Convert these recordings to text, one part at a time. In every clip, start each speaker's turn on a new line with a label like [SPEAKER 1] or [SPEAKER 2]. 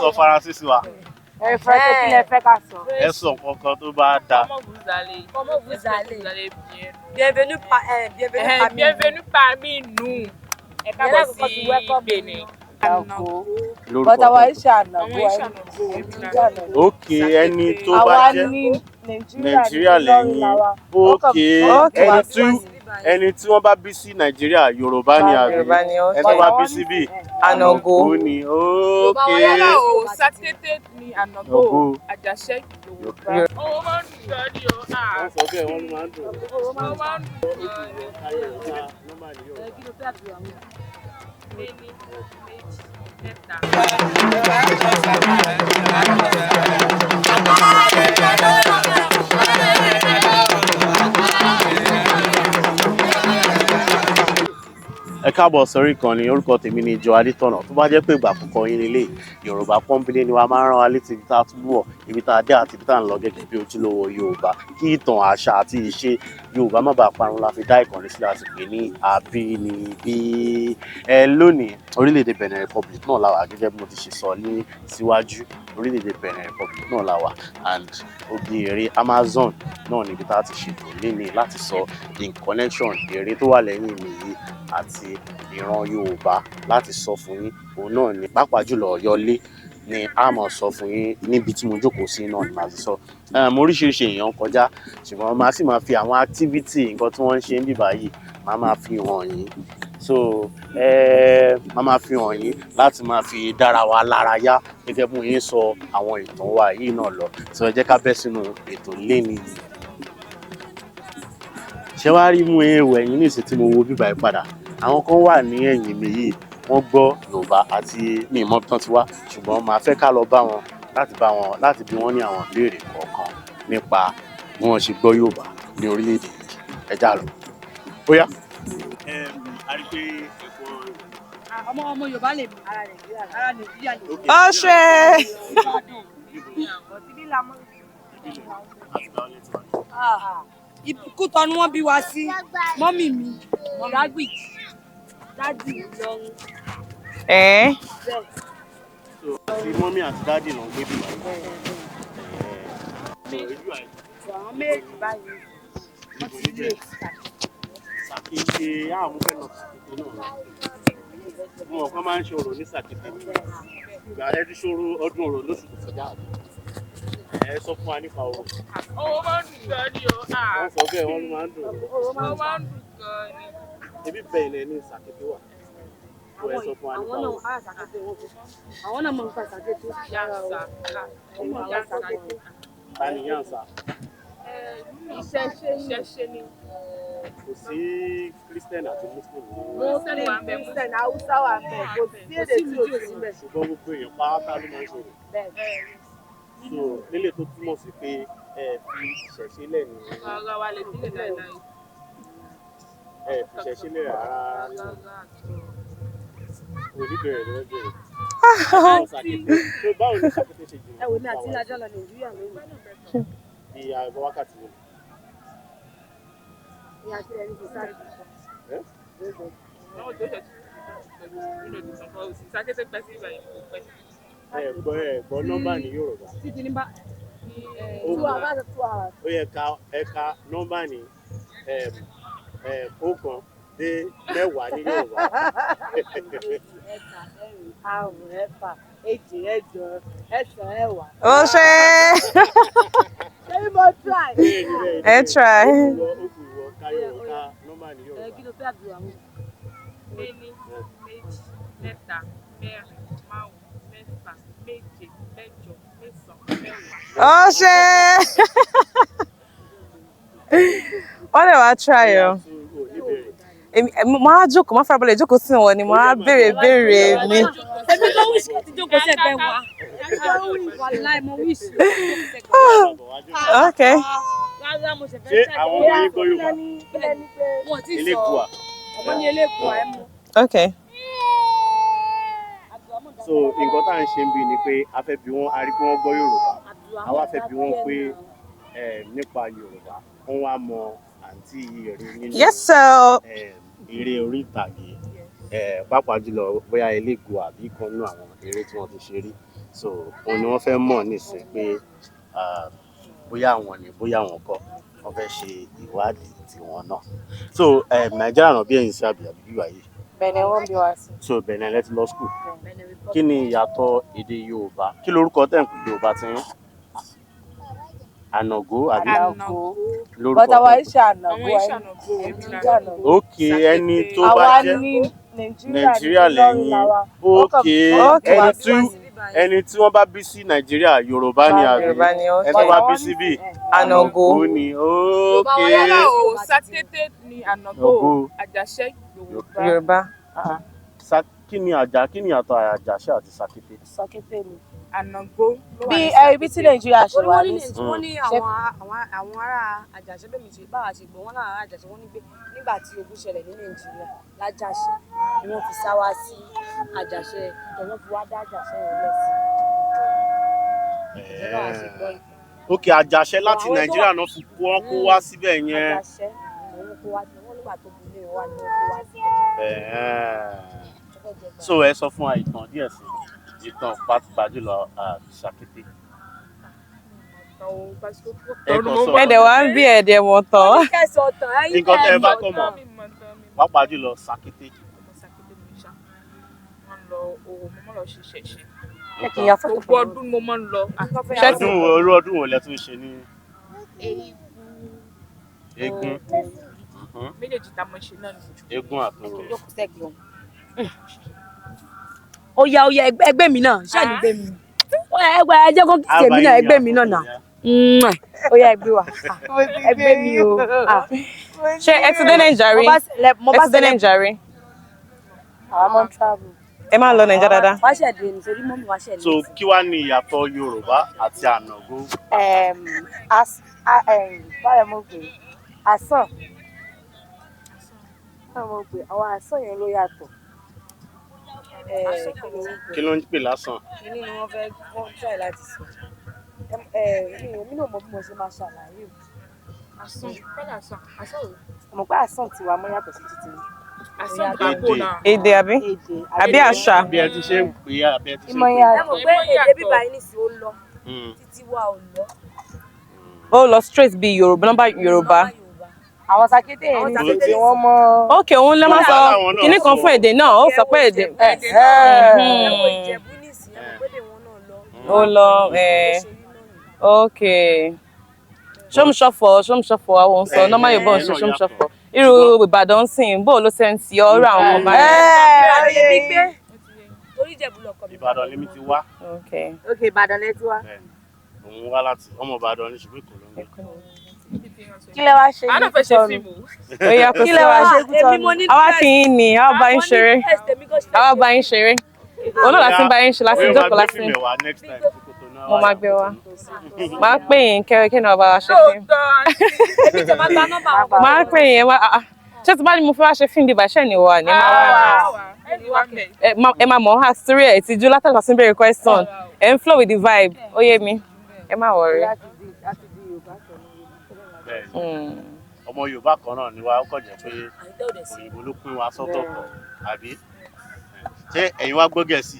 [SPEAKER 1] sọ Faransé sí wa.
[SPEAKER 2] Faransé kí lẹ fẹ́ ká sọ?
[SPEAKER 1] Ẹ sọ nǹkan tó bá dáa.
[SPEAKER 2] Comment vous allez? Bienvenue parmi nous. Ẹ káàbọ̀ sí Benin. Anago. But our iṣẹ́ Anago.
[SPEAKER 1] Okay, ẹni tó bá jẹ́ Nàìjíríà lẹ́yìn. Okay, ẹni tí wọ́n bá bí sí Nàìjíríà Yorùbá ni àbí ẹni tó bá bí sí bí
[SPEAKER 3] Anago
[SPEAKER 1] ni. Okay.
[SPEAKER 2] Sátẹ́tẹ́ ni Anago. Àjàṣẹ́ Yorùbá. Owó máa ń dùn gan ni o.
[SPEAKER 1] Wọ́n sọ bẹ́ẹ̀ wọ́n ló máa ń dùn.
[SPEAKER 2] Owó máa ń dùn gan ni. Méní, méjì, mẹ́ta.
[SPEAKER 1] Ẹ káàbọ̀ sórí ìkànnì, orúkọ tèmi ni Adetona. Tó bá jẹ́ pé ìgbà àkọ́kọ́ yín nílé Yorùbá pọ́nbélé ni wàá máa ń rán wa létí ibi tá a tún wọ̀, ibi tá a dé àti ibi tá a ń lọ gẹ́gẹ́ bí ojúlówó Yorùbá. Kí ìtàn, àṣà àti ìṣe Yorùbá má bàa parun la fi dá ìkànnì sílẹ̀ àti pè ní Abinibi. Lónìí orílẹ̀-èdè Benin Republic náà la wà gẹ́gẹ́ bí mo ti ṣe sọ ní síwájú. Orílẹ̀-èdè Benin Republic náà la wà and òbí eré Amazon náà níbi tá a ti ṣètò lénìí láti sọ the connection eré tó wà lẹ́yìn mi yìí àti ìran Yorùbá láti sọ fún yín. Òun náà ni pàápàá jùlọ Ọ̀yọ́lé ni a máa sọ fún yín níbi tí mo jókòó sí náà ni màá ti sọ. Oríṣiríṣi èèyàn kọjá ṣùgbọ́n màá sì máa fi àwọn activity nǹkan tí wọ́n ń ṣe níbí báyìí màá máa fi hàn yín. So màá máa fi hàn yín láti máa fi dára wa lára yá gẹ́gẹ́ bí mo yín sọ àwọn ìtàn wa yìí náà lọ. So ẹ jẹ́ ká bẹ́ sínú ètò lénìí. Ṣé wàá rí mú ewu ẹ̀yìn ní ìsìn tí mo wo bíbá yìí padà? Àwọn kan wà ní ẹ̀yìn mi yìí wọ́n gbọ́ Yorùbá àti ní ìmọ̀ tán ti wá ṣùgbọ́n màá fẹ́ ká lọ bá wọn láti bí wọ́n ní àwọn ìbéèrè kọ̀ọ̀kan nípa bí wọ́n ṣe gbọ́ Yorùbá ní orílẹ̀-èdè yìí. Ẹ já lọ. Bóyá. A rí pé
[SPEAKER 2] ọmọ Yorùbá lè bí ara Nàìjíríà lè bí.
[SPEAKER 3] Ọṣẹ.
[SPEAKER 2] Ìkútọ̀ ni wọ́n bí wa sí. Mọ́mì mi Lágbìjì dádì Ìlọrin.
[SPEAKER 1] Àti mọ́mì àti dádì náà gbé bí báyìí.
[SPEAKER 2] Àwọn méjì báyìí wọ́n ti lé
[SPEAKER 1] Sàkété àwọn fẹ́ lọ Sàkété náà. Mo mọ̀ pé máa ń ṣe orò ní Sàkété. Ìgbà ẹ ti ṣòro ọdún orò lóṣù tó kọjá. Ẹ sọ fún wa nípa orò.
[SPEAKER 2] Owó máa ń dùn gan ni o.
[SPEAKER 1] Wọ́n sọ bẹ́ẹ̀ wọ́n ló máa ń dùn.
[SPEAKER 2] Owó máa ń dùn gan ni.
[SPEAKER 1] Ebi bẹ́ẹ̀ ni ẹni Sàkété wà. Ẹ sọ fún wa nípa orò.
[SPEAKER 2] Àwọn náà mọ̀ nípa Sàkété.
[SPEAKER 1] Ta ni Yánsa?
[SPEAKER 2] Ìṣẹ̀ṣe ni.
[SPEAKER 1] Kò sí Christian àti Muslim.
[SPEAKER 2] Christian Hausa wà bẹ́ẹ̀. Kò sí èdè tí ò sí bẹ́ẹ̀.
[SPEAKER 1] Ṣùgbọ́n gbogbo èèyàn pátá ló máa ń ṣòro. So nílé tó túmọ̀ sí pé ẹ fi ìṣẹ̀ṣe lẹ̀ ní.
[SPEAKER 2] Ọ̀rọ̀ wa lè sílẹ̀ dáadáa.
[SPEAKER 1] Ẹ fi ìṣẹ̀ṣe lẹ̀ rárá. Oníbẹ̀rẹ̀ ló ń bẹ̀rẹ̀. Báwo ni Sàkété ṣe jìnnà?
[SPEAKER 2] Ẹ wò ní àti ìlàjọ lọ Nàìjíríà lónìí.
[SPEAKER 1] Bí àgbọ̀ wákàtí wo?
[SPEAKER 2] Ní àti ẹni kò sáré. Sàkété pẹ́ sí ìgbà yẹn kò pẹ́.
[SPEAKER 1] Ẹ̀gbọ́n nọ́mbà ní Yorùbá.
[SPEAKER 2] Títí ní bá.
[SPEAKER 1] Ó yẹ ká nọ́mbà ní ọ̀kan dé mẹ́wàá ní Yorùbá.
[SPEAKER 2] Ẹ̀ta, ẹ̀rin, àrún, ẹ̀fà, èje, ẹ̀jọ, ẹ̀sán, ẹ̀wá.
[SPEAKER 3] Ọṣẹ.
[SPEAKER 2] Ṣé mo try?
[SPEAKER 3] Ẹ try.
[SPEAKER 1] Ó ká nọ́mbà ní Yorùbá.
[SPEAKER 2] Kí ló fẹ́ àbí àwọn? Méní, méjì, mẹ́ta, mẹ́rin, márùn-ún, mẹ́fà, méje, mẹ́jọ, mẹ́sàn-án, mẹ́wàá.
[SPEAKER 3] Ọṣẹ. Wọ́n lè wá try o. Máa jókòó, máa farabalẹ̀ jókòó sí wọn ni máa béèrè mi.
[SPEAKER 2] Èmi ló wíṣ kí ti jókòó sẹ́gbẹ̀ wá. Wàláì mo wíṣ.
[SPEAKER 3] Okay.
[SPEAKER 1] Ṣé àwọn ọmọ yín gbọ́ Yorùbá?
[SPEAKER 2] Wọ́n ti sọ.
[SPEAKER 1] Elékùà.
[SPEAKER 2] Ọmọ ní Elékùà ẹ mú.
[SPEAKER 3] Okay.
[SPEAKER 1] So nǹkan tá à ń ṣe ń bí ni pé a fẹ́ bi wọ́n, a rí pé wọ́n gbọ́ Yorùbá. A wá fẹ́ bi wọ́n pé nípa Yorùbá wọ́n wá mọ àǹtí eré nínú eré orí ìtàgé pàápàá jùlọ bóyá Elékùà àbí kan nínú àwọn eré tí wọ́n ti ṣe rí. so òun ni wọ́n fẹ́ mọ̀ nísìnyí pé bóyá àwọn ni bóyá àwọn kọ́ wọ́n fẹ́ ṣe ìwádìí tiwọn náà. So Nàìjíríà náà bí ẹ̀yin sí àbí wà yìí.
[SPEAKER 3] Benin wọ́n bí wa sí.
[SPEAKER 1] So Benin lẹ ti lọ school. Kí ni ìyàtọ̀ èdè Yorùbá? Kí lorúkọ tẹ̀ ń pè Yorùbá ti yín? Anago àbí?
[SPEAKER 3] Anago.
[SPEAKER 1] Lórúkọ
[SPEAKER 3] But àwa
[SPEAKER 1] tẹ̀ ń pè.
[SPEAKER 3] iṣẹ́ Anago.
[SPEAKER 2] Anago.
[SPEAKER 1] Okay, ẹni tó bá jẹ́ Nàìjíríà lẹ́yìn. Okay, ẹni tí wọ́n bá bí sí Nàìjíríà Yorùbá ni àbí? Ẹni tó bá bí sí bí
[SPEAKER 3] Anago
[SPEAKER 1] ni. Okay.
[SPEAKER 2] Sakete ni Anago. Àjàṣẹ́
[SPEAKER 3] Yorùbá.
[SPEAKER 1] Kí ni ìyàtọ̀ Àjàṣẹ́ àti Sakete?
[SPEAKER 3] Sakete ni.
[SPEAKER 2] Anago.
[SPEAKER 3] Bí ibi tí Nàìjíríà ṣe wà ní.
[SPEAKER 4] Wọ́n ní àwọn ará Àjàṣẹ́ bẹ́ẹ̀ mi ṣe báwa ṣe gbọ́ wọ́n lára Àjàṣẹ́ wọ́n ní pé nígbà tí ogun ṣẹlẹ̀ ní Nàìjíríà lájàṣẹ́ ni wọ́n fi sá wá sí Àjàṣẹ́ wọ́n fi wá dá Àjàṣẹ́ yẹn lẹ̀ sí ìjọba àṣẹ gbọ́ ìtàn.
[SPEAKER 1] Okay, Àjàṣẹ́ láti Nàìjíríà náà fi kó wá síbẹ̀ yẹn.
[SPEAKER 4] Àjàṣẹ́ òun kó wá sí wọ́n nígbà tó bu ilé wa ni wọ́n kó wá síbẹ̀.
[SPEAKER 1] So ẹ sọ fún wa ìtàn díẹ̀ sí ìtàn pàápàá jùlọ Sakete.
[SPEAKER 3] Ẹ̀dẹ̀ wá ń bí ẹ̀dẹ̀ mọ̀ tán.
[SPEAKER 1] Nǹkan tẹ́ ẹ bá kọ́ mọ̀ pàápàá jùlọ Sakete.
[SPEAKER 2] Gbogbo ọdún mo máa ń lọ.
[SPEAKER 1] Ọdún wo lẹ tún ṣe ní? Eégún.
[SPEAKER 2] Méjèèjì tá a mọ̀ ṣe náà ni.
[SPEAKER 1] Eégún àtúnwò.
[SPEAKER 4] Ó yá ẹgbẹ́ mi náà ṣáà ní gbé mi. Ẹ jẹ́ kó kí tèmi náà ẹgbẹ́ mi náà nà. Ó yá ẹgbẹ́ wa. Ẹgbẹ́ mi o.
[SPEAKER 3] Ṣé ẹ ti dé Nàìjíríà? Ẹ ti dé Nàìjíríà?
[SPEAKER 4] Àwọn máa ń travel.
[SPEAKER 3] Ẹ máa lọ Nàìjíríà dáadáa.
[SPEAKER 4] Wá ṣẹ̀dé nítorí mọ́mí wá ṣẹ̀dé.
[SPEAKER 1] So kí wá ní ìyàtọ̀ Yorùbá àti Anago?
[SPEAKER 4] Báyọ̀ mo pè àsán. Báyọ̀ mo pè àwọn àsán yẹn ló yàtọ̀.
[SPEAKER 1] Kí ló ń pè lásán?
[SPEAKER 4] Kí ni wọ́n fẹ́ try láti sọ? Èmi náà mọ bí mo ṣe máa ṣàlàyé o.
[SPEAKER 2] Àsán wo?
[SPEAKER 4] Mo pé àsán tiwa mọ́ yàtọ̀ sí títí.
[SPEAKER 2] Àsán Tobago náà.
[SPEAKER 3] Èdè àbí? Àbí àṣà?
[SPEAKER 1] Bí ẹ ti ṣe ń pè é àbí ẹ ti ṣe ń
[SPEAKER 4] Ìmọ̀
[SPEAKER 1] pè é.
[SPEAKER 4] yẹn àmọ̀ pé èdè bíbá yìí nìsí ó lọ. Títí wa ò lọ.
[SPEAKER 3] Ó lọ straight bí Yorùbá nọ́mbà Yorùbá.
[SPEAKER 4] Àwọn Sakete yẹn ní èdè wọn mọ́.
[SPEAKER 3] Okay, òun lè máa sọ kinní kan fún èdè náà, ó sọ pé èdè.
[SPEAKER 4] Ìjẹ̀bú nìsí ẹ̀mọ̀ pé èdè wọn náà lọ.
[SPEAKER 3] Ó lọ okay. Ṣọ́mùṣọ́fọ̀ àwọn sọ nọ́mbà Yorùbá ń ṣe ṣọ́mùṣọ́fọ̀. Irú Ìbàdàn sìn bó ló ṣe ń ti ọ̀rọ̀ àwọn ọmọ báyìí.
[SPEAKER 4] Torí Ìjẹ̀bú lọkọ mi.
[SPEAKER 1] Ìbàdàn lèmi ti wá.
[SPEAKER 3] Okay.
[SPEAKER 4] Ìbàdàn lẹ ti wá.
[SPEAKER 1] Òun wá láti ọmọ Ìbàdàn ní ṣùgbọ́n Èkó ló ń gbé.
[SPEAKER 4] Kí lẹ wá ṣe?
[SPEAKER 2] Àná fẹ́ ṣe fíìmù.
[SPEAKER 4] Kí lẹ wá ṣe Kútọ́nù?
[SPEAKER 3] Àwa kì í ní, àwa bá yín ṣeré. Àwa bá yín ṣeré. Olóò láti bá yín ṣe láti jókòó láti. Mo máa gbé wa. Máa pè yín kẹ́rẹ́kẹ́ náà bá wa ṣe fíìmù. Máa pè yín ṣé tí bá ní mo fẹ́ wá ṣe fíìmù bíbá ṣẹ́ ni wà ní ẹ máa mọ̀ ọ́ àtúrí ẹ̀ ìtìjú látàgbà sí bẹ̀rẹ̀ question ẹ̀ ń flow with the vibe ó yé mi ẹ má worry.
[SPEAKER 1] Ọmọ Yorùbá kan náà ni wá ó kàn jẹ́ pé òyìnbó ló pín wa sọ́tọ̀ọ̀tọ̀ àbí ṣé ẹ̀yin wá gbọ́ Gẹ̀ẹ́sì?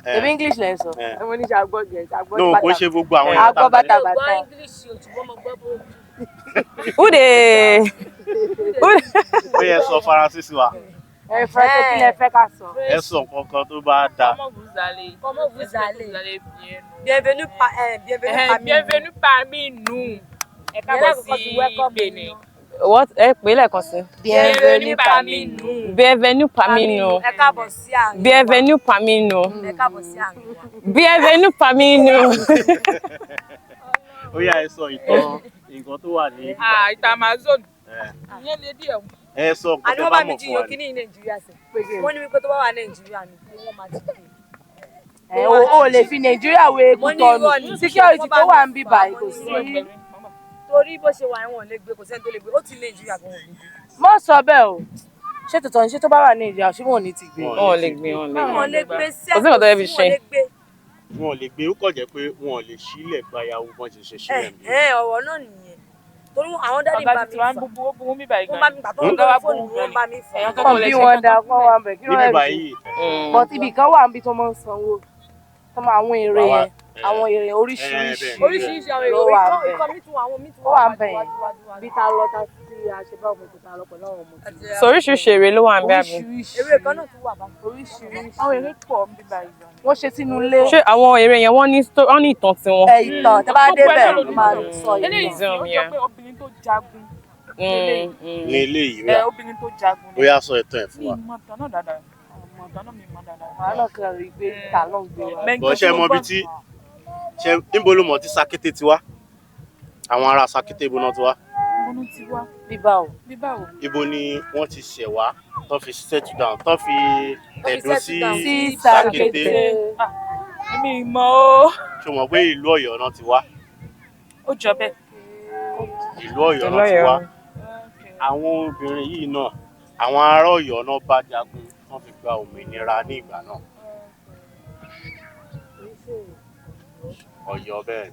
[SPEAKER 4] Ebi English lẹ sọ. Mo ní ṣe àgbọ̀ Gẹ̀ẹ́sì àgbọ̀
[SPEAKER 1] bàtà. No, kò ṣe gbogbo àwọn èèyàn
[SPEAKER 4] àgbọ̀ bàtà bàtà.
[SPEAKER 3] Who dey?
[SPEAKER 1] Ó yẹ sọ Faransé sí wa.
[SPEAKER 4] Faransé kí lẹ fẹ́ ká sọ?
[SPEAKER 1] Ẹ sọ nǹkan tó bá dáa.
[SPEAKER 4] Comment vous allez? Bienvenue
[SPEAKER 2] parmi nous. Ẹ káàbọ̀ sí Benin.
[SPEAKER 3] What? Ẹ pè lẹ́ẹ̀kan sí.
[SPEAKER 4] Bienvenue parmi nous.
[SPEAKER 3] Bienvenue parmi nous.
[SPEAKER 4] Ẹ káàbọ̀ sí àárín wa.
[SPEAKER 3] Bienvenue parmi nous.
[SPEAKER 4] Ẹ káàbọ̀ sí àárín wa.
[SPEAKER 3] Bienvenue parmi nous.
[SPEAKER 1] Ó yá ẹ sọ ìtàn nǹkan tó wà ní.
[SPEAKER 2] Ìtàn Amazon. Ìyẹn lè díẹ̀.
[SPEAKER 1] Ẹ sọ nǹkan tó bá mọ̀ fún wa.
[SPEAKER 4] Àní wọ́n bá mi jiyàn kí ní Nàìjíríà sí. Wọ́n ní wípé tó bá wà Nàìjíríà ni wọ́n máa ti pè. O lè fi Nàìjíríà wé Kútọ́nù. Security tó wà ń bí báyìí kò sí. Torí bó ṣe wà ẹ̀wọ̀n lè gbé kò sẹ́ni tó lè gbé ó ti Nàìjíríà gan wọ́n lè gbé. Mọ́ sọ bẹ́ẹ̀ o. Ṣé tòótọ́ ni ṣé tó bá wà Nàìjíríà ṣé wọn ò ní ti gbé?
[SPEAKER 3] Wọn ò lè gbé
[SPEAKER 4] wọn lè gbé sí
[SPEAKER 3] kò sí nǹkan tó yẹ fi ṣe.
[SPEAKER 1] Wọn ò lè gbé ó kàn jẹ́ pé wọn ò lè sílẹ̀ gbayàwó bọ́n ṣe ṣe sílẹ̀ mi.
[SPEAKER 4] Ọ̀rọ̀ náà nìyẹn. torí àwọn dáàdì bá mi fà
[SPEAKER 2] gbogbo mi báyìí
[SPEAKER 4] wọ́n bá mi gbà tó ń gbọ́ fóònù wọ́n bá mi fà kàn bí wọ́n dá kọ́ wa bẹ̀ kí wọ́n rí but ibì kan wà níbi tó máa ń sanwó tó máa àwọn èrè yẹn àwọn èrè oríṣiríṣi àwọn èrè ikọ̀ mi tún àwọn mi tún wà bẹ̀ bí ta lọ ta sí àṣebá ọmọ tó ta lọ pẹ̀lú àwọn ọmọ tí
[SPEAKER 3] so oríṣiríṣi èrè ló wà ń bẹ àbí
[SPEAKER 4] èrè kan náà tún wà bá oríṣiríṣi àwọn èrè pọ̀ bí báyìí wọ́n ṣe sínú ilé
[SPEAKER 3] ṣé àwọn èrè yẹn wọ́n ní ìtàn tiwọn
[SPEAKER 4] ìtàn tẹ́ bá débẹ̀ ló máa sọ
[SPEAKER 2] eléyìí
[SPEAKER 4] ìtàn
[SPEAKER 2] ó jọ pé obìnrin tó jagun
[SPEAKER 1] ní ilé yìí
[SPEAKER 2] obìnrin tó jagun
[SPEAKER 1] ó yá sọ ìtàn ẹ̀ fún wa.
[SPEAKER 2] mi mọ̀ dáadáa
[SPEAKER 4] wàhálà kan rí i pé ta ló ń gbé wa.
[SPEAKER 1] bọ́ ṣe mọ bí tí ṣe níbo ló mọ̀ tí Sakété ti wá àwọn ará Sakété ibo náà ti wá.
[SPEAKER 4] bíbáwò
[SPEAKER 1] ibo ni wọ́n ti ṣẹ̀ wá tó fi settle down tó fi tẹ̀dó sí
[SPEAKER 4] Sakété.
[SPEAKER 2] èmi mọ̀ ó.
[SPEAKER 1] ṣé o mọ̀ pé ìlú Ọ̀yọ́ náà ti wá.
[SPEAKER 2] ó jọ bẹ́ẹ̀.
[SPEAKER 1] ìlú Ọ̀yọ́ náà ti wá. àwọn obìnrin yìí náà àwọn ará Ọ̀yọ́ náà bá jagun wọ́n fi gba òmìnira ní ìgbà náà. Ọ̀yọ́ bẹ́ẹ̀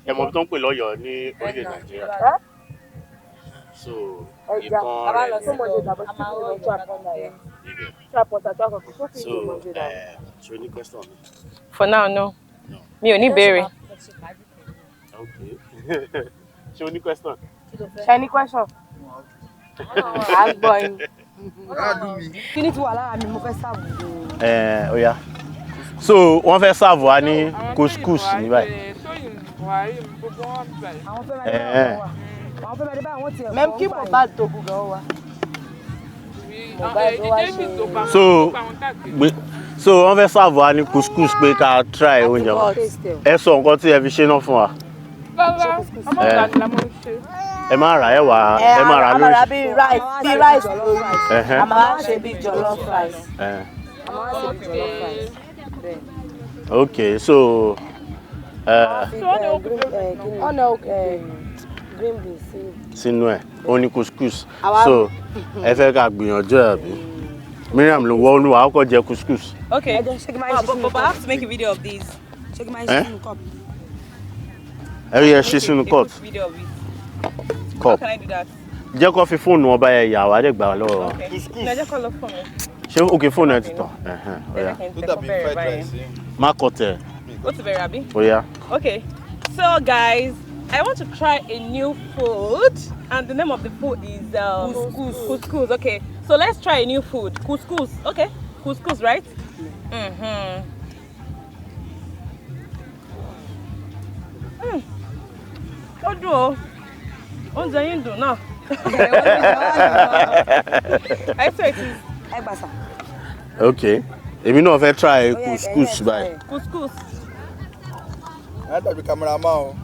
[SPEAKER 1] ni ẹ mọ̀ bí tó ń pè lọ́yọ́ ní orílẹ̀ Nàìjíríà. so ìtàn rẹ̀ so ṣe ní question mi.
[SPEAKER 3] for now no mi ò ní ìbéèrè.
[SPEAKER 1] okay ṣe o ní question.
[SPEAKER 4] ṣe ní question. à ń gbọ́ yín. kí ni tí wà lára mi mo fẹ́ sáàbù.
[SPEAKER 1] ó yá so wọ́n fẹ́ sáàbù wa ní couscous ní báyìí.
[SPEAKER 4] même kí mo bá Togo gan wa.
[SPEAKER 1] so wọ́n fẹ́ sáàbù wa ní couscous pé ká try oúnjẹ wọn. ẹ sọ nǹkan tí ẹ fi ṣe náà fún wa. ẹ máa rà ẹ máa rà lórí.
[SPEAKER 4] bí rice lórí a máa ṣe bí jollof rice.
[SPEAKER 1] okay so
[SPEAKER 4] green beans
[SPEAKER 1] sínú ẹ ó ní couscous so ẹ fẹ́ ká gbìyànjú ẹ bí Miriam ló wọ inú wa ó kọ́ jẹ couscous.
[SPEAKER 3] okay but I have to make a video of this.
[SPEAKER 1] ẹ yẹ ṣe sínú cup.
[SPEAKER 3] How can I do that?
[SPEAKER 1] jẹ́ kó fi fóònù ọba ẹ̀ yà wá dé gbà lọ́wọ́ wa.
[SPEAKER 3] ẹ jẹ́ kó lọ fún mi.
[SPEAKER 1] ṣé òkè fóònù ẹ ti tàn. má kọ tẹ.
[SPEAKER 3] ó ti bẹ̀rẹ̀ àbí.
[SPEAKER 1] ó yá.
[SPEAKER 3] okay so guys I want to try a new food and the name of the food is couscous. Okay, so let's try a new food. Couscous. Okay, couscous, right? Ó dùn o. Oúnjẹ yín dùn náà. I swear it is.
[SPEAKER 1] Okay, èmi náà fẹ́ try couscous báyìí.
[SPEAKER 3] Couscous.
[SPEAKER 5] I don't be cameraman o.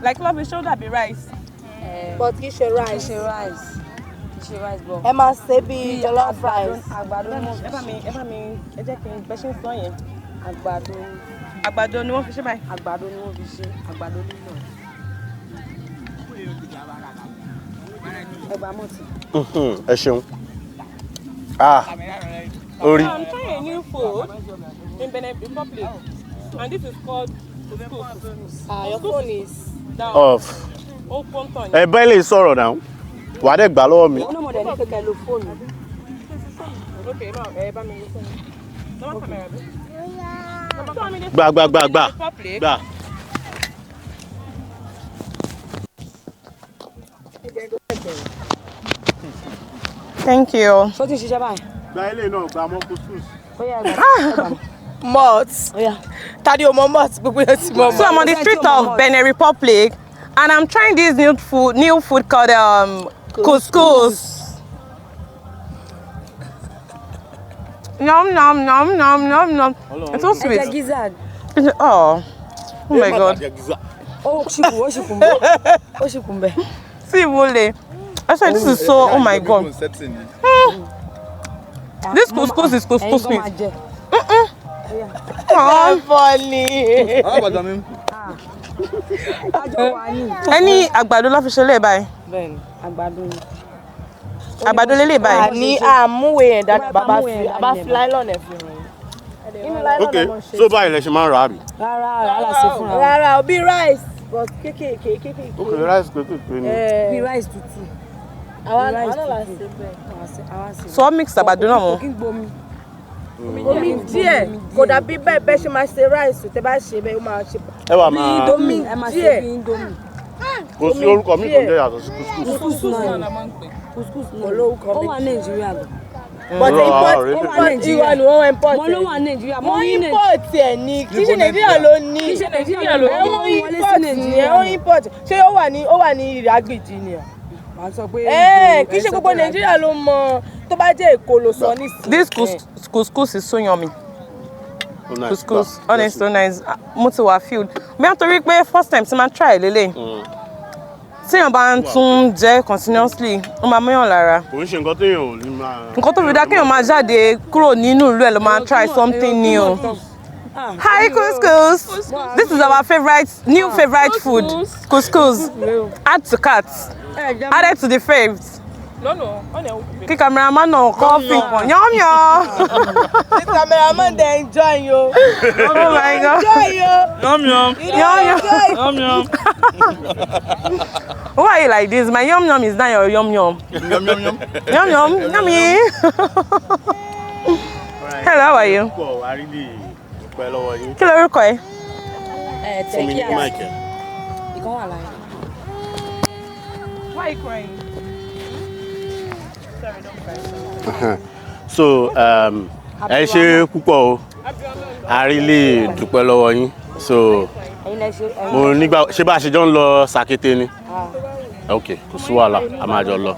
[SPEAKER 3] Like love is shoulder be rice.
[SPEAKER 4] But kì í ṣe rice. Bro. Ẹ máa ṣe bí jollof rice. Àgbàdo ni wọ́n fi ṣe.
[SPEAKER 3] Ẹ bá mi ẹ jẹ́ kí n bẹ́ ṣe ń sọ yẹn.
[SPEAKER 4] Àgbàdo
[SPEAKER 3] ni wọ́n fi ṣe báyìí.
[SPEAKER 4] Àgbàdo ni wọ́n fi ṣe. Àgbàdo lílọ̀. Ẹgbàá mọ̀tì.
[SPEAKER 1] Ẹ ṣeun. Orí.
[SPEAKER 3] I'm trying a new food in Benin Republic and this is called couscous.
[SPEAKER 4] Your phone is
[SPEAKER 3] down.
[SPEAKER 1] Off.
[SPEAKER 3] Ó pọ́n tán.
[SPEAKER 1] Ẹ bẹ́ẹ̀ lè sọ̀rọ̀ náà. Wà á dẹ̀ gbà lọ́wọ́ mi.
[SPEAKER 4] Ó náà mọ̀ dẹ̀ ní kẹ̀kẹ́ lo fóònù.
[SPEAKER 3] Okay, no, ẹ bá mi lo fóònù. Normal camera bí.
[SPEAKER 1] Gbà.
[SPEAKER 3] Thank you.
[SPEAKER 4] Ṣó ti ṣiṣẹ́ báyìí?
[SPEAKER 1] Gba ilé náà gba mọ́ couscous.
[SPEAKER 4] Ó yá ẹgbàá. Malt. Ó yá. Tadi o mọ malt gbogbo yẹn ti mọ malt.
[SPEAKER 3] So I'm on the street of Benin Republic and I'm trying this new food called couscous. Nom. It's so sweet.
[SPEAKER 4] It's a gizzard.
[SPEAKER 3] Oh my God.
[SPEAKER 4] Oh, Shipumbe.
[SPEAKER 3] See, Wole. I said this is so. Oh my God. This couscous is couscous sweet.
[SPEAKER 4] Funny.
[SPEAKER 3] Any àgbàdo la fi ṣe lé báyìí.
[SPEAKER 4] Bẹ́ẹ̀ni, àgbàdo ni.
[SPEAKER 3] Àgbàdo lele báyìí.
[SPEAKER 4] Ani amuwe yẹn dada baba fi nylon e fi run.
[SPEAKER 1] Okay, so báyìí lẹ ṣe máa ń rà á bí.
[SPEAKER 4] Rárá la ṣe fúnra. Rárá, o bí rice. but kékèké.
[SPEAKER 1] Okay, rice kékèké ni.
[SPEAKER 4] Bí rice tútù. Àwa náà la ṣe bẹ́ẹ̀.
[SPEAKER 3] So what mix àgbàdo náà mọ́?
[SPEAKER 4] Omi díẹ̀ kò dàbí bẹ́ẹ̀ ṣe máa ṣe rice tẹ́ bá ṣe bẹ́ẹ̀ ó máa ṣe.
[SPEAKER 1] Ẹ wà máa
[SPEAKER 4] Indomie díẹ̀.
[SPEAKER 1] Kò sí orúkọ mi tó jẹ́ yàtọ̀ sí
[SPEAKER 4] Couscous náà la máa ń pè. Couscous náà olórúkọ mi. Ó wà Nàìjíríà lọ.
[SPEAKER 1] But
[SPEAKER 4] import ìwà ni wọ́n import. Mo ló wà Nàìjíríà. Mo import ẹ̀ ní kí ṣe Nàìjíríà ló ní. Kí ṣe Nàìjíríà ló ní. Ó import ṣé ó wà ní ìrágbìjì ni à? Màá sọ pé kí ṣe gbogbo Nàìjíríà ló mọ tó bá jẹ́ Èkó ló sọ nísìnyí.
[SPEAKER 3] This couscous is so yummy. Couscous, honest, so nice. Mo ti wà filled. Mi à torí pé first time tí ma try lélẹ̀. Tí èèyàn bá ń tún jẹ continuously, ó máa mọ́yàn lára.
[SPEAKER 1] Kò ń ṣe nǹkan téèyàn ò ní máa.
[SPEAKER 3] Nǹkan tó fi dá kéèyàn máa jáde kúrò nínú ìlú ẹ̀ ló máa try something new. Hi couscous. This is our new favorite food. Couscous. Add to cart. Added to the faves.
[SPEAKER 2] No.
[SPEAKER 3] Kí cameraman náà kọ́ fi kàn yán yán.
[SPEAKER 4] The cameraman dey enjoy yo.
[SPEAKER 3] Oh my God.
[SPEAKER 4] Enjoy yo.
[SPEAKER 3] Yum. Why are you like this? My yum is not your yum. Yum. Yummy. Hello, how are you? Kí lorúkọ ẹ?
[SPEAKER 1] Fún mi ní Michael.
[SPEAKER 2] Why are you crying? Sorry, don't cry.
[SPEAKER 1] So ẹ ṣé púpọ̀ o. A really dúpẹ́ lọ́wọ́ yín. So mo nígbà ṣé bá ṣe jọ ń lọ Sàkété ni. Okay, kò sí wàhálà, a máa jọ lọ.